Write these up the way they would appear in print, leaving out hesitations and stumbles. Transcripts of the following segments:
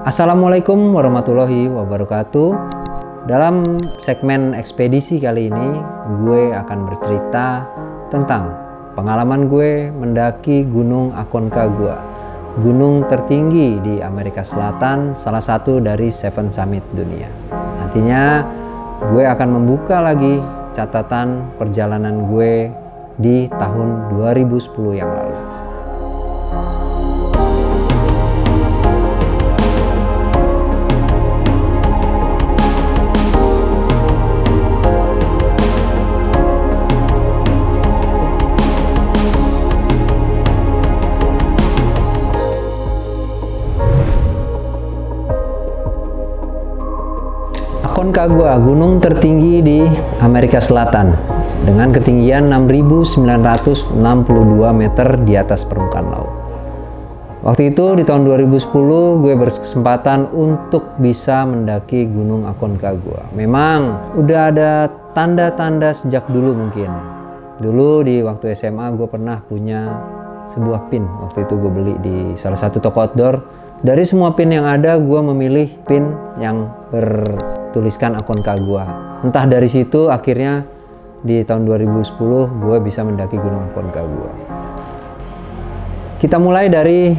Assalamualaikum warahmatullahi wabarakatuh. Dalam segmen ekspedisi kali ini, gue akan bercerita tentang pengalaman gue mendaki Gunung Aconcagua, gunung tertinggi di Amerika Selatan, salah satu dari 7 summit dunia. Nantinya gue akan membuka lagi catatan perjalanan gue di tahun 2010 yang lalu. Aconcagua, gunung tertinggi di Amerika Selatan dengan ketinggian 6.962 meter di atas permukaan laut. Waktu itu di tahun 2010 gue berkesempatan untuk bisa mendaki Gunung Aconcagua. Memang udah ada tanda-tanda sejak dulu mungkin. Dulu di waktu SMA gue pernah punya sebuah pin. Waktu itu gue beli di salah satu toko outdoor. Dari semua pin yang ada, gue memilih pin yang bertuliskan Aconcagua. Entah dari situ akhirnya di tahun 2010 gue bisa mendaki Gunung Aconcagua. Kita mulai dari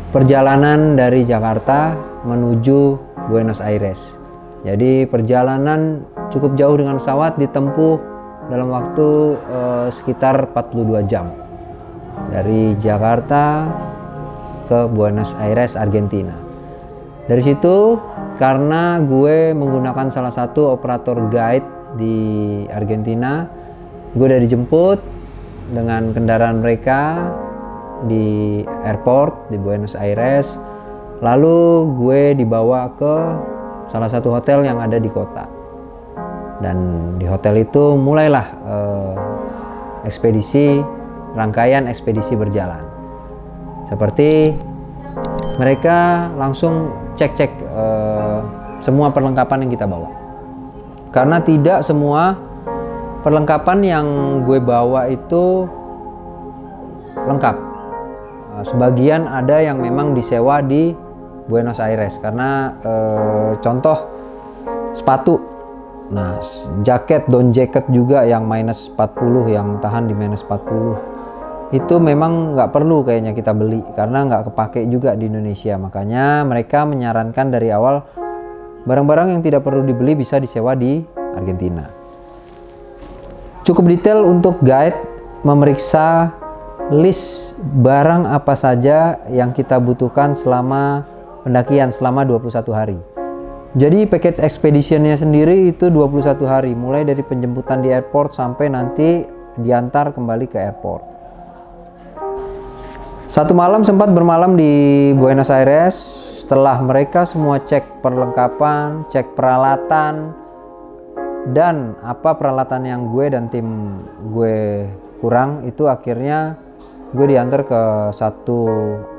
perjalanan dari Jakarta menuju Buenos Aires. Jadi perjalanan cukup jauh dengan pesawat, ditempuh dalam waktu sekitar 42 jam. Dari Jakarta ke Buenos Aires, Argentina. Dari situ karena gue menggunakan salah satu operator guide di Argentina, gue udah dijemput dengan kendaraan mereka di airport di Buenos Aires. Lalu gue dibawa ke salah satu hotel yang ada di kota. Dan di hotel itu mulailah rangkaian ekspedisi berjalan. Seperti mereka langsung cek semua perlengkapan yang kita bawa. Karena tidak semua perlengkapan yang gue bawa itu lengkap. Sebagian ada yang memang disewa di Buenos Aires. Karena contoh sepatu. Nah, down jacket juga yang minus 40, yang tahan di minus 40. Itu memang nggak perlu kayaknya kita beli karena nggak kepake juga di Indonesia. Makanya mereka menyarankan dari awal barang-barang yang tidak perlu dibeli bisa disewa di Argentina. Cukup detail untuk guide memeriksa list barang apa saja yang kita butuhkan selama pendakian selama 21 hari. Jadi package expeditionnya sendiri itu 21 hari, mulai dari penjemputan di airport sampai nanti diantar kembali ke airport. Satu malam sempat bermalam di Buenos Aires. Setelah mereka semua cek perlengkapan, cek peralatan, dan apa peralatan yang gue dan tim gue kurang, itu akhirnya gue diantar ke satu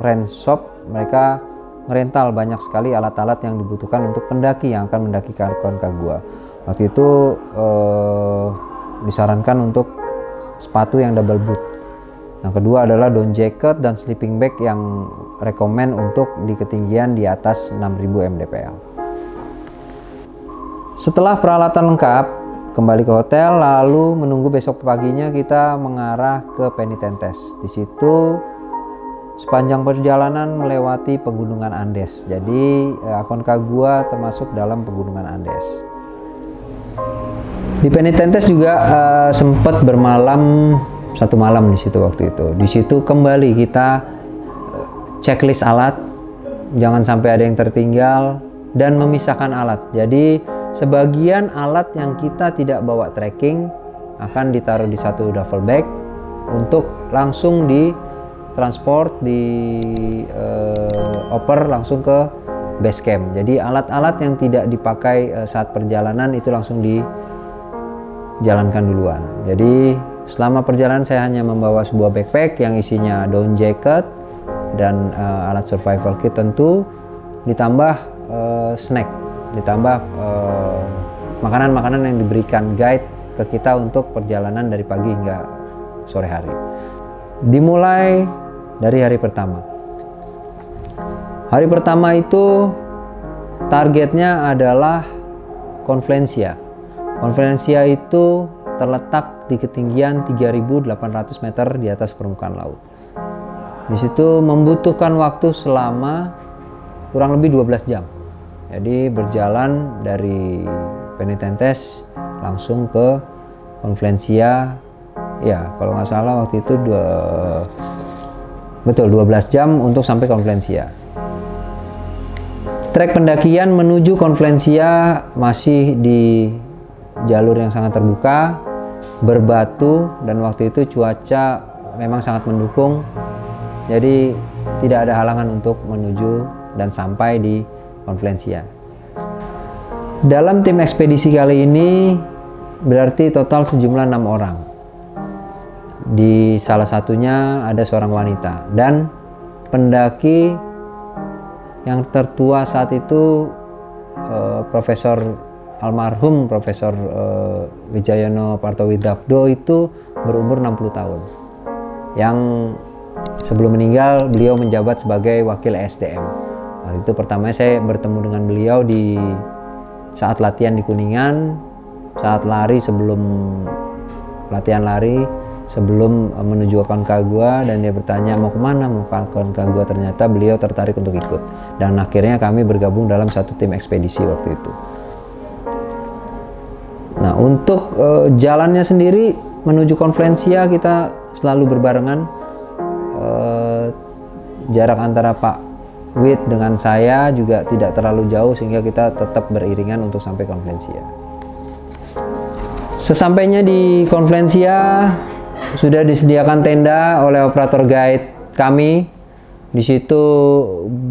range shop. Mereka merental banyak sekali alat-alat yang dibutuhkan untuk pendaki yang akan mendaki ke Aconcagua. Waktu itu disarankan untuk sepatu yang double boot. Yang kedua adalah down jacket dan sleeping bag yang rekomen untuk di ketinggian di atas 6000 mdpl. Setelah peralatan lengkap, kembali ke hotel lalu menunggu besok paginya kita mengarah ke Penitentes. Di situ sepanjang perjalanan melewati pegunungan Andes. Jadi Aconcagua termasuk dalam pegunungan Andes. Di Penitentes juga sempat bermalam satu malam di situ waktu itu. Di situ kembali kita checklist alat, jangan sampai ada yang tertinggal, dan memisahkan alat. Jadi sebagian alat yang kita tidak bawa trekking akan ditaruh di satu duffel bag untuk langsung ditransport, oper langsung ke base camp. Jadi alat-alat yang tidak dipakai saat perjalanan itu langsung dijalankan duluan. Jadi selama perjalanan saya hanya membawa sebuah backpack yang isinya down jacket dan alat survival kit tentu, ditambah snack, ditambah makanan-makanan yang diberikan guide ke kita untuk perjalanan dari pagi hingga sore hari. Dimulai dari hari pertama. Hari pertama itu targetnya adalah Confluencia. Confluencia itu terletak di ketinggian 3.800 meter di atas permukaan laut. Di situ membutuhkan waktu selama kurang lebih 12 jam. Jadi berjalan dari Penitentes langsung ke Confluencia. Ya, kalau nggak salah waktu itu 12 jam untuk sampai Confluencia. Trek pendakian menuju Confluencia masih di jalur yang sangat terbuka, berbatu, dan waktu itu cuaca memang sangat mendukung. Jadi tidak ada halangan untuk menuju dan sampai di Confluencia. Dalam tim ekspedisi kali ini berarti total sejumlah 6 orang. Di salah satunya ada seorang wanita, dan pendaki yang tertua saat itu almarhum Profesor Wijayono Partowidardo itu berumur 60 tahun. Yang sebelum meninggal beliau menjabat sebagai wakil SDM. Waktu itu pertamanya saya bertemu dengan beliau di saat latihan di Kuningan, saat lari sebelum menuju Aconcagua, dan dia bertanya mau kemana, mau ke Aconcagua. Ternyata beliau tertarik untuk ikut, dan akhirnya kami bergabung dalam satu tim ekspedisi waktu itu. Nah, untuk jalannya sendiri menuju Confluencia kita selalu berbarengan. Jarak antara Pak Wid dengan saya juga tidak terlalu jauh, sehingga kita tetap beriringan untuk sampai Confluencia. Sesampainya di Confluencia sudah disediakan tenda oleh operator guide kami. Di situ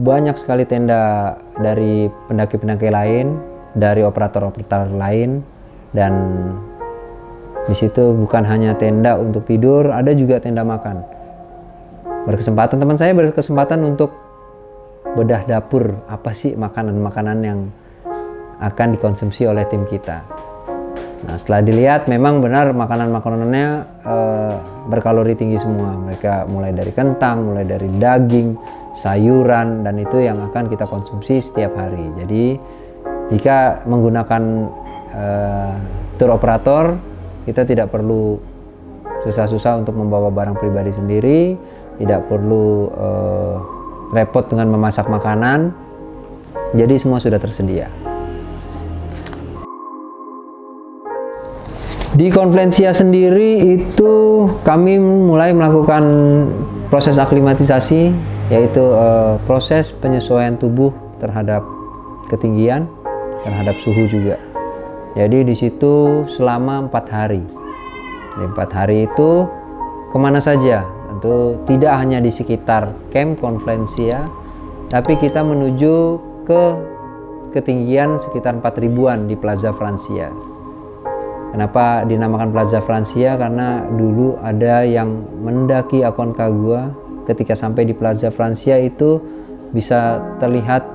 banyak sekali tenda dari pendaki-pendaki lain, dari operator-operator lain, dan di situ bukan hanya tenda untuk tidur, ada juga tenda makan. Teman saya berkesempatan untuk bedah dapur, apa sih makanan-makanan yang akan dikonsumsi oleh tim kita. Nah, setelah dilihat memang benar makanan-makanannya berkalori tinggi semua. Mereka mulai dari kentang, mulai dari daging, sayuran, dan itu yang akan kita konsumsi setiap hari. Jadi jika menggunakan tour operator, kita tidak perlu susah-susah untuk membawa barang pribadi sendiri, tidak perlu repot dengan memasak makanan. Jadi semua sudah tersedia. Di Confluencia sendiri itu kami mulai melakukan proses aklimatisasi, yaitu proses penyesuaian tubuh terhadap ketinggian, terhadap suhu juga. Jadi di situ selama 4 hari. Di 4 hari itu kemana saja? Tentu tidak hanya di sekitar Camp Confluencia, tapi kita menuju ke ketinggian sekitar 4.000-an di Plaza Francia. Kenapa dinamakan Plaza Francia? Karena dulu ada yang mendaki Aconcagua, ketika sampai di Plaza Francia itu bisa terlihat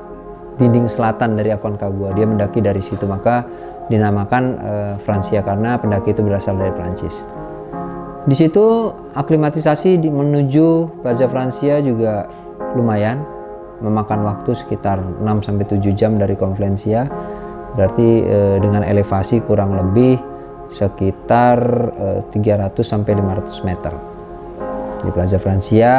dinding selatan dari Aconcagua. Dia mendaki dari situ, maka dinamakan Francia karena pendaki itu berasal dari Prancis. Di situ aklimatisasi menuju Plaza Francia juga lumayan, memakan waktu sekitar 6-7 jam dari Confluencia. Berarti dengan elevasi kurang lebih sekitar 300-500 meter. Di Plaza Francia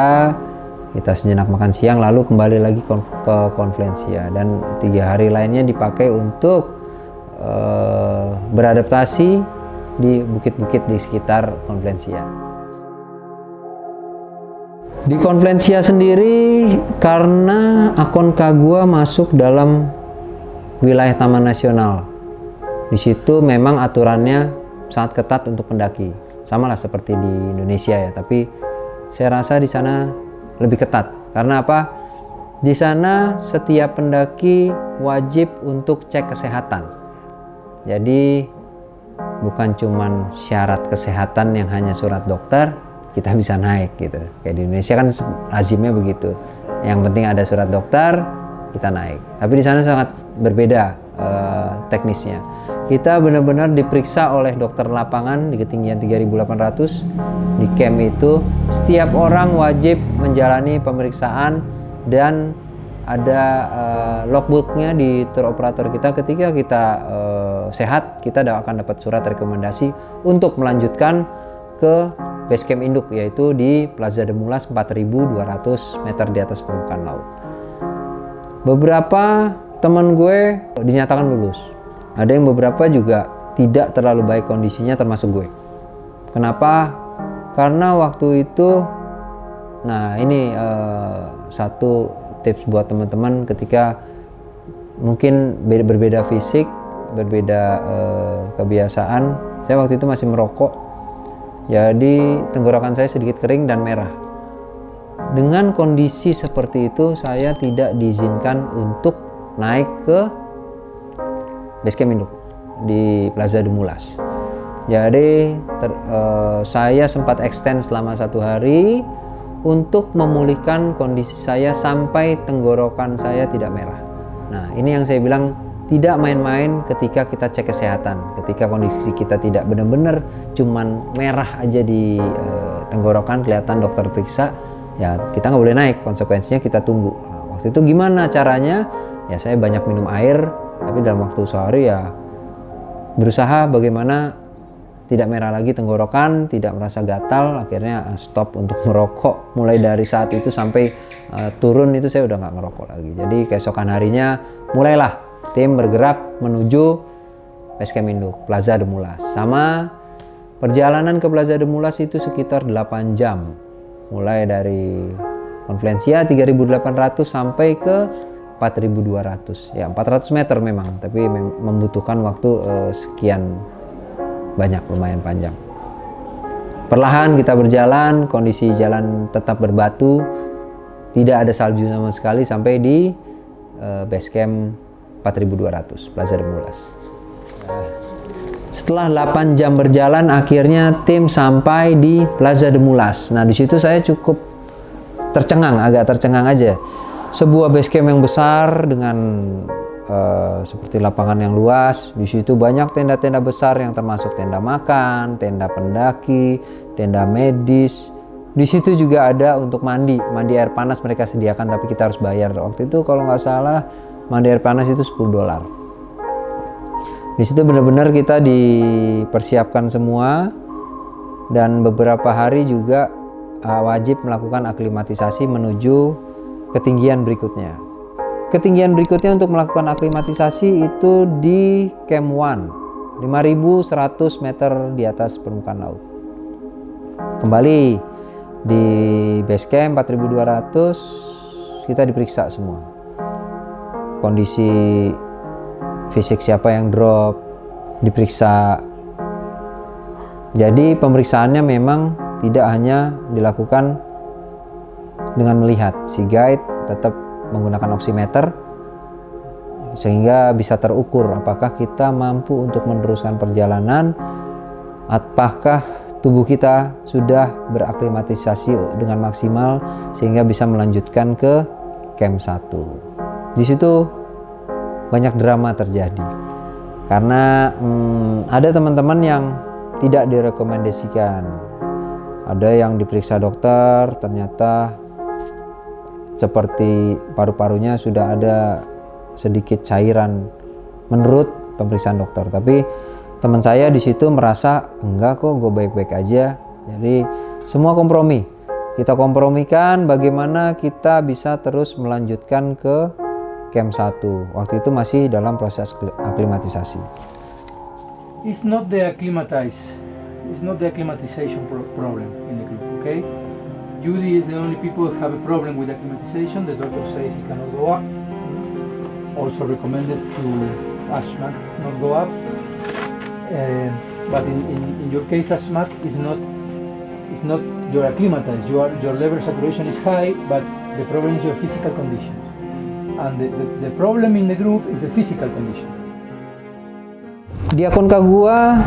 kita sejenak makan siang, lalu kembali lagi ke Confluencia, dan 3 hari lainnya dipakai untuk beradaptasi di bukit-bukit di sekitar Confluencia. Di Confluencia sendiri, karena Aconcagua masuk dalam wilayah Taman Nasional, di situ memang aturannya sangat ketat untuk pendaki. Sama lah seperti di Indonesia ya, tapi saya rasa di sana lebih ketat. Karena apa? Di sana setiap pendaki wajib untuk cek kesehatan. Jadi bukan cuman syarat kesehatan yang hanya surat dokter kita bisa naik gitu. Kayak di Indonesia kan lazimnya begitu. Yang penting ada surat dokter kita naik. Tapi di sana sangat berbeda teknisnya. Kita benar-benar diperiksa oleh dokter lapangan di ketinggian 3.800 di camp itu. Setiap orang wajib menjalani pemeriksaan dan ada logbooknya di tour operator kita. Ketika kita sehat, kita akan dapat surat rekomendasi untuk melanjutkan ke base camp induk, yaitu di Plaza de Mulas 4.200 meter di atas permukaan laut. Beberapa teman gue dinyatakan lulus. Ada yang beberapa juga tidak terlalu baik kondisinya, termasuk gue. Kenapa? Karena waktu itu, nah ini satu tips buat teman-teman ketika mungkin berbeda fisik, berbeda kebiasaan. Saya waktu itu masih merokok, jadi tenggorokan saya sedikit kering dan merah. Dengan kondisi seperti itu, saya tidak diizinkan untuk naik ke base camp induk di Plaza de Mulas. Jadi saya sempat extend selama 1 hari untuk memulihkan kondisi saya sampai tenggorokan saya tidak merah. Nah, ini yang saya bilang, tidak main-main ketika kita cek kesehatan. Ketika kondisi kita tidak benar-benar cuman merah aja di tenggorokan, kelihatan dokter periksa, ya kita nggak boleh naik. Konsekuensinya kita tunggu. Nah, waktu itu gimana caranya? Ya saya banyak minum air, tapi dalam waktu sehari ya berusaha bagaimana tidak merah lagi tenggorokan, tidak merasa gatal. Akhirnya stop untuk merokok. Mulai dari saat itu sampai turun itu saya udah nggak ngerokok lagi. Jadi keesokan harinya mulailah tim bergerak menuju base camp induk Plaza de Mulas. Sama perjalanan ke Plaza de Mulas itu sekitar 8 jam. Mulai dari Confluencia 3.800 sampai ke 4.200. Ya 400 meter memang, tapi membutuhkan waktu sekian banyak, lumayan panjang. Perlahan kita berjalan, kondisi jalan tetap berbatu, tidak ada salju sama sekali sampai di base camp 4.200 Plaza de Mulas. Setelah 8 jam berjalan, akhirnya tim sampai di Plaza de Mulas. Nah, di situ saya cukup tercengang, agak tercengang aja. Sebuah base camp yang besar dengan seperti lapangan yang luas. Di situ banyak tenda-tenda besar yang termasuk tenda makan, tenda pendaki, tenda medis. Di situ juga ada untuk mandi air panas mereka sediakan, tapi kita harus bayar. Waktu itu kalau nggak salah mandi air panas itu $10. Di situ benar-benar kita dipersiapkan semua, dan beberapa hari juga wajib melakukan aklimatisasi menuju ketinggian berikutnya. Ketinggian berikutnya untuk melakukan aklimatisasi itu di Camp 1, 5.100 meter di atas permukaan laut. Kembali di base camp 4.200 kita diperiksa semua. Kondisi fisik siapa yang drop diperiksa. Jadi pemeriksaannya memang tidak hanya dilakukan dengan melihat, si guide tetap menggunakan oximeter sehingga bisa terukur apakah kita mampu untuk meneruskan perjalanan, apakah tubuh kita sudah beraklimatisasi dengan maksimal sehingga bisa melanjutkan ke camp 1. Di situ banyak drama terjadi karena ada teman-teman yang tidak direkomendasikan. Ada yang diperiksa dokter, ternyata seperti paru-parunya sudah ada sedikit cairan menurut pemeriksaan dokter. Tapi teman saya di situ merasa enggak kok, gue baik-baik aja. Jadi semua kompromi. Kita kompromikan bagaimana kita bisa terus melanjutkan ke camp 1. Waktu itu masih dalam proses aklimatisasi. It's not the acclimatization problem in the group, okay? Judy is the only people who have a problem with acclimatization. The doctor says he cannot go up. Also recommended to Asmat not go up. But in your case, Asmat is not you're acclimatized. Your level saturation is high, but the problem is your physical condition. And the problem in the group is the physical condition. Di akun Kagua,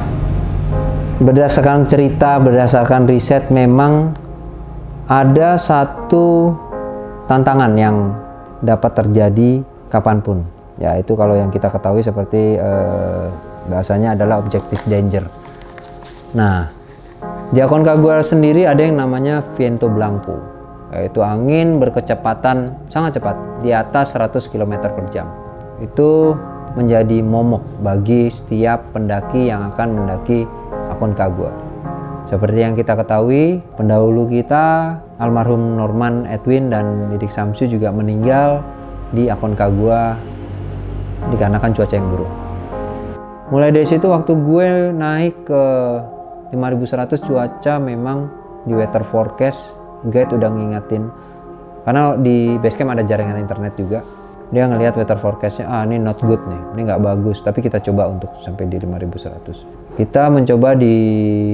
berdasarkan cerita, berdasarkan riset, memang ada satu tantangan yang dapat terjadi kapanpun. Ya, itu kalau yang kita ketahui seperti bahasanya adalah objective danger. Nah, di akun Kagua sendiri ada yang namanya Viento Blanco. yaitu angin berkecepatan sangat cepat di atas 100 km per jam. Itu menjadi momok bagi setiap pendaki yang akan mendaki Aconcagua. Seperti yang kita ketahui, pendahulu kita almarhum Norman Edwin dan Didik Samsu juga meninggal di Aconcagua dikarenakan cuaca yang buruk. Mulai dari situ waktu gue naik ke 5100 cuaca memang di weather forecast guide udah ngingetin, karena di basecamp ada jaringan internet juga. Dia ngelihat weather forecastnya, ini not good nih, ini nggak bagus, tapi kita coba untuk sampai di 5100. Kita mencoba di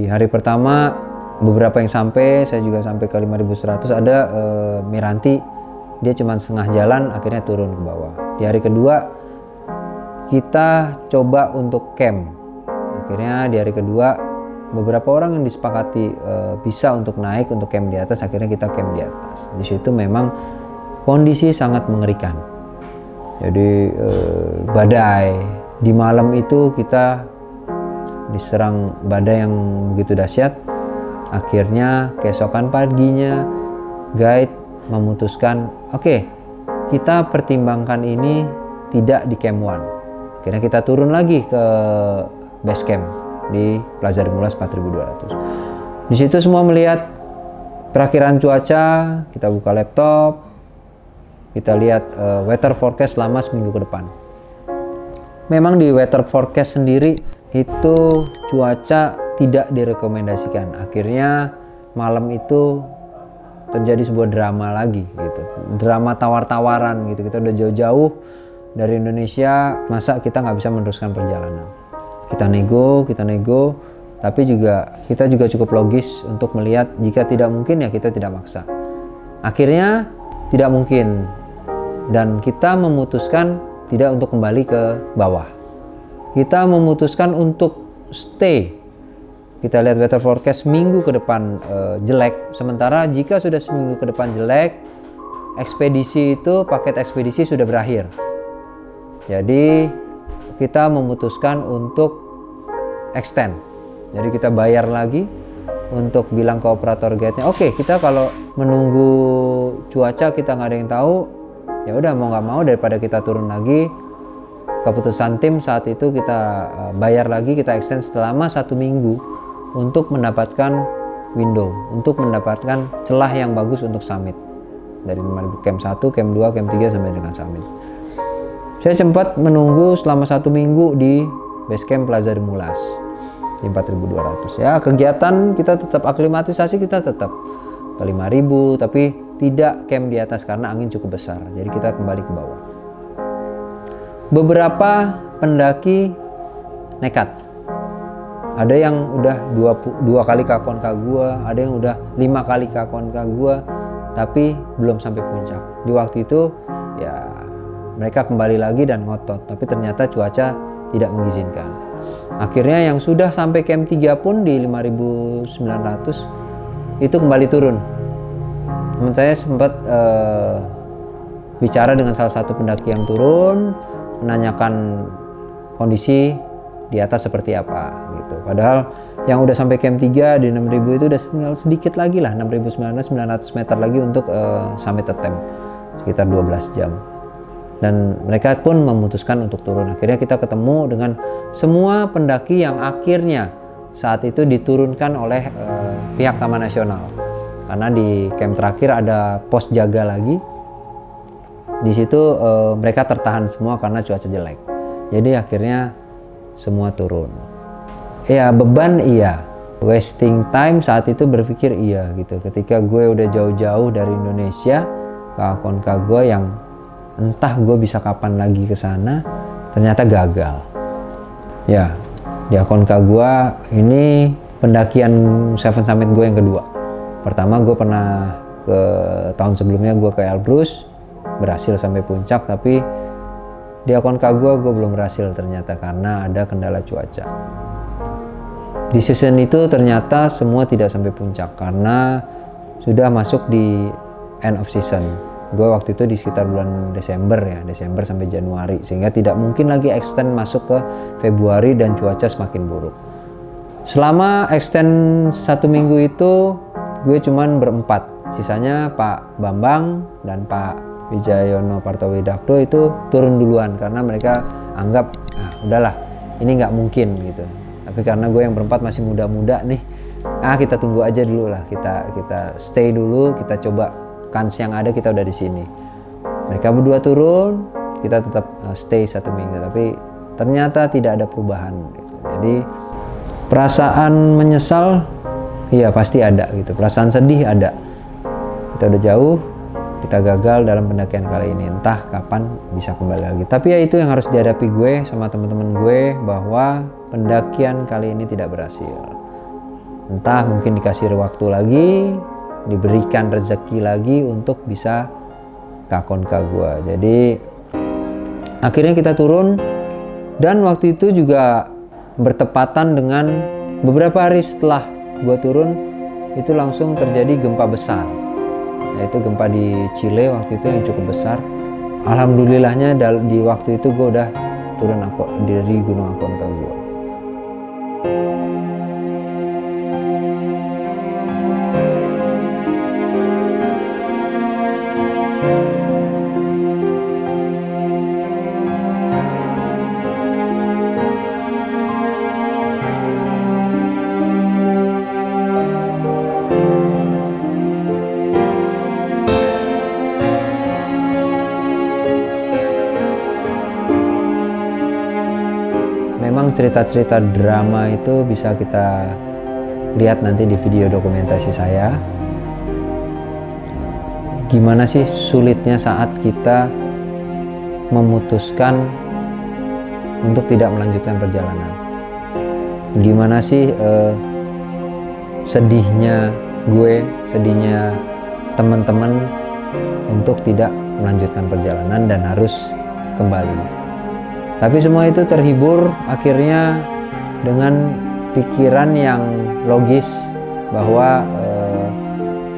hari pertama, beberapa yang sampai, saya juga sampai ke 5100. Ada Miranti, dia cuma setengah jalan akhirnya turun ke bawah. Di hari kedua kita coba untuk camp, akhirnya di hari kedua beberapa orang yang disepakati bisa untuk naik untuk camp di atas, akhirnya kita camp di atas. Di situ memang kondisi sangat mengerikan. Jadi badai di malam itu kita diserang badai yang begitu dahsyat. Akhirnya keesokan paginya guide memutuskan, oke, kita pertimbangkan ini tidak di camp 1. Akhirnya kita turun lagi ke base camp di Plaza de Mulas 4200. Di situ semua melihat perakhiran cuaca, kita buka laptop, kita lihat weather forecast selama seminggu ke depan. Memang di weather forecast sendiri itu cuaca tidak direkomendasikan. Akhirnya malam itu terjadi sebuah drama lagi gitu. Drama tawar-tawaran gitu. Kita udah jauh-jauh dari Indonesia, masa kita nggak bisa meneruskan perjalanan. Kita nego, tapi kita juga cukup logis untuk melihat jika tidak mungkin ya kita tidak maksa. Akhirnya tidak mungkin dan kita memutuskan tidak untuk kembali ke bawah. Kita memutuskan untuk stay. Kita lihat weather forecast minggu ke depan jelek. Sementara jika sudah seminggu ke depan jelek, paket ekspedisi sudah berakhir. Jadi kita memutuskan untuk extend. Jadi kita bayar lagi untuk bilang ke operator guide-nya, oke, kita kalau menunggu cuaca kita nggak ada yang tahu, ya udah mau nggak mau daripada kita turun lagi. Keputusan tim saat itu kita bayar lagi, kita extend selama 1 minggu untuk mendapatkan window, untuk mendapatkan celah yang bagus untuk summit. Dari camp 1, camp 2, camp 3 sampai dengan summit. Saya sempat menunggu selama 1 minggu di base camp Plaza de Mulas di 4200. Ya, kegiatan kita tetap aklimatisasi, kita tetap ke 5000, tapi tidak camp di atas karena angin cukup besar. Jadi kita kembali ke bawah. Beberapa pendaki nekat. Ada yang udah 2 kali ke Aconcagua, ada yang udah 5 kali ke Aconcagua, tapi belum sampai puncak. Di waktu itu ya mereka kembali lagi dan ngotot, tapi ternyata cuaca tidak mengizinkan. Akhirnya yang sudah sampai camp 3 pun di 5900 itu kembali turun. Teman saya sempat bicara dengan salah satu pendaki yang turun, menanyakan kondisi di atas seperti apa gitu. Padahal yang udah sampai camp 3 di 6000 itu udah tinggal sedikit lagi lah, 6900 meter lagi untuk summit attempt, sekitar 12 jam. Dan mereka pun memutuskan untuk turun. Akhirnya kita ketemu dengan semua pendaki yang akhirnya saat itu diturunkan oleh pihak Taman Nasional. Karena di camp terakhir ada pos jaga lagi. Di situ mereka tertahan semua karena cuaca jelek. Jadi akhirnya semua turun. Ya beban iya, wasting time saat itu berpikir iya gitu. Ketika gue udah jauh-jauh dari Indonesia ke Aconcagua yang entah gue bisa kapan lagi ke sana, ternyata gagal. Ya, di Aconcagua ini pendakian Seven Summit gue yang kedua. Pertama gue pernah ke tahun sebelumnya gue ke Elbrus, berhasil sampai puncak, tapi di Aconcagua gue belum berhasil ternyata karena ada kendala cuaca. Di season itu ternyata semua tidak sampai puncak karena sudah masuk di end of season. Gue waktu itu di sekitar bulan Desember sampai Januari, sehingga tidak mungkin lagi extend masuk ke Februari dan cuaca semakin buruk. Selama extend 1 minggu itu gue cuman berempat Sisanya Pak Bambang dan Pak Wijayono Partowidakdo itu turun duluan karena mereka anggap udahlah ini nggak mungkin gitu. Tapi karena gue yang berempat masih muda-muda nih, kita tunggu aja dulu lah, kita stay dulu, kita coba kans yang ada, kita udah di sini. Mereka berdua turun, kita tetap stay 1 minggu, tapi ternyata tidak ada perubahan gitu. Jadi perasaan menyesal iya pasti ada gitu, perasaan sedih ada. Kita udah jauh, kita gagal dalam pendakian kali ini, entah kapan bisa kembali lagi. Tapi ya itu yang harus dihadapi gue sama teman-teman gue, bahwa pendakian kali ini tidak berhasil. Entah mungkin dikasih waktu lagi, diberikan rezeki lagi untuk bisa ke Aconcagua. Jadi akhirnya kita turun, dan waktu itu juga bertepatan dengan beberapa hari setelah gue turun itu langsung terjadi gempa besar, yaitu gempa di Chile waktu itu yang cukup besar. Alhamdulillahnya di waktu itu gue udah turun dari Gunung Aconcagua. Memang cerita-cerita drama itu bisa kita lihat nanti di video dokumentasi saya. Gimana sih sulitnya saat kita memutuskan untuk tidak melanjutkan perjalanan. Gimana sih sedihnya gue, sedihnya teman-teman untuk tidak melanjutkan perjalanan dan harus kembali. Tapi semua itu terhibur akhirnya dengan pikiran yang logis bahwa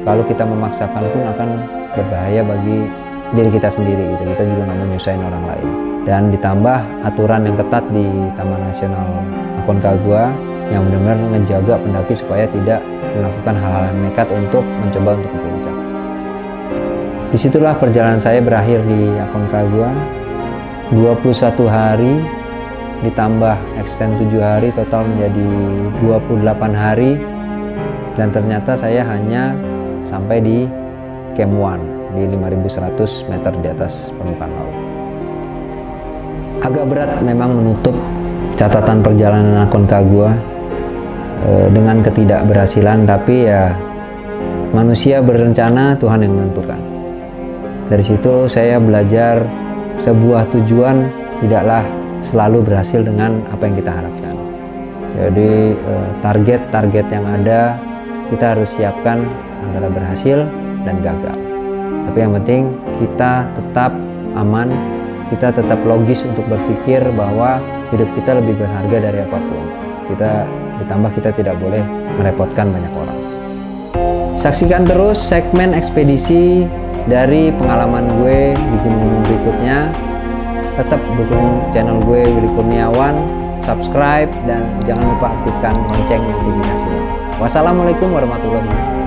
kalau kita memaksakan pun akan berbahaya bagi diri kita sendiri gitu. Kita juga nggak mau nyusahin orang lain. Dan ditambah aturan yang ketat di Taman Nasional Aconcagua yang benar-benar menjaga pendaki supaya tidak melakukan hal-hal yang nekat untuk mencoba untuk ke puncak. Disitulah perjalanan saya berakhir di Aconcagua. 21 hari ditambah extend 7 hari, total menjadi 28 hari, dan ternyata saya hanya sampai di Camp 1 di 5.100 meter di atas permukaan laut. Agak berat memang menutup catatan perjalanan Aconcagua dengan ketidakberhasilan, tapi ya manusia berencana, Tuhan yang menentukan. Dari situ saya belajar sebuah tujuan tidaklah selalu berhasil dengan apa yang kita harapkan. Jadi target-target yang ada kita harus siapkan antara berhasil dan gagal. Tapi yang penting kita tetap aman, kita tetap logis untuk berpikir bahwa hidup kita lebih berharga dari apapun. Ditambah kita tidak boleh merepotkan banyak orang. Saksikan terus segmen ekspedisi dari pengalaman gue di gunung-gunung berikutnya. Tetap dukung channel gue, Willy Kurniawan, subscribe, dan jangan lupa aktifkan lonceng notifikasinya. Wassalamualaikum warahmatullahi wabarakatuh.